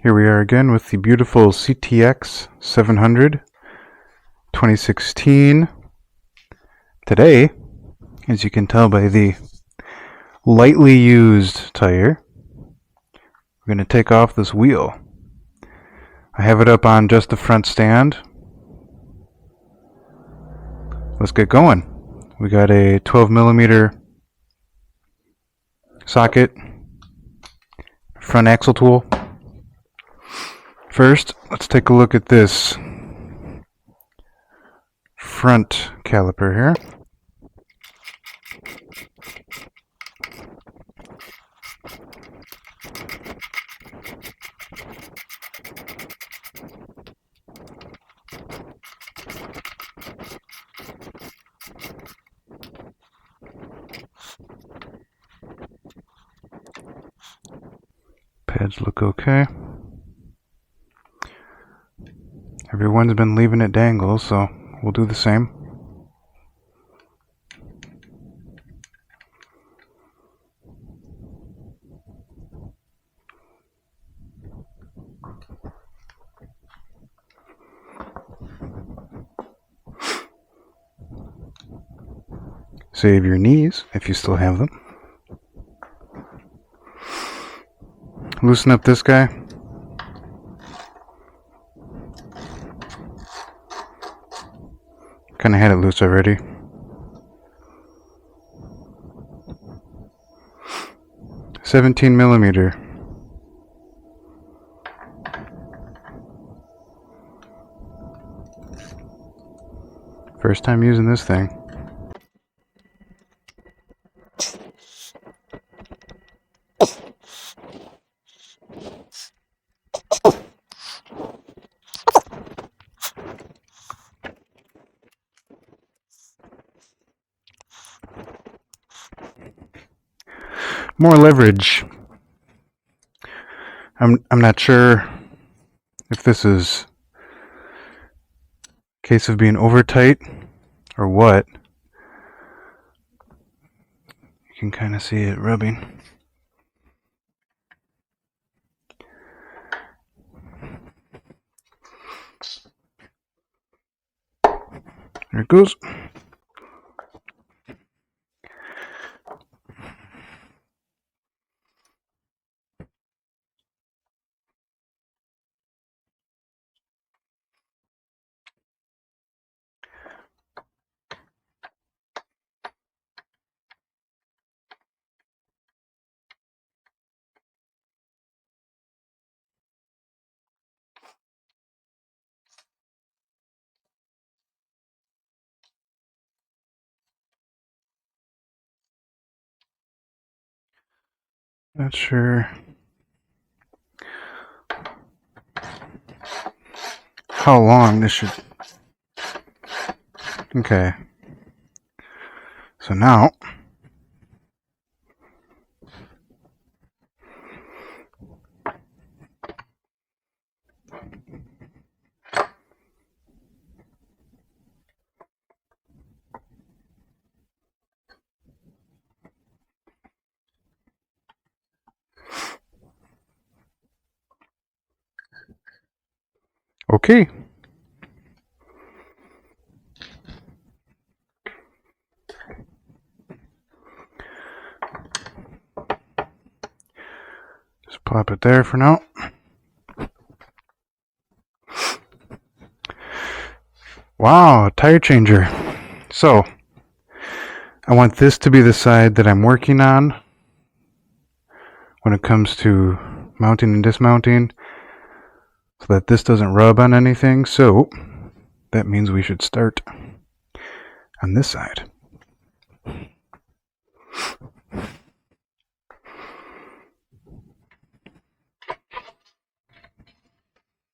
Here we are again with the beautiful CTX700 2016. Today, as you can tell by the lightly used tire, we're going to take off this wheel. I have it up on just the front stand. Let's get going. We got a 12mm socket, front axle tool. First, let's take a look at this front caliper here. Pads look okay. Everyone's been leaving it dangle, so we'll do the same. Save your knees if you still have them. Loosen up this guy. Kind of had it loose already. $17mm. First time using this thing. More leverage. I'm not sure if this is a case of being over tight or what. You can kind of see it rubbing. There it goes. Not sure how long this should. Okay. So now okay. Just plop it there for now. Wow, tire changer. So, I want this to be the side that I'm working on when it comes to mounting and dismounting, so that this doesn't rub on anything. So that means we should start on this side.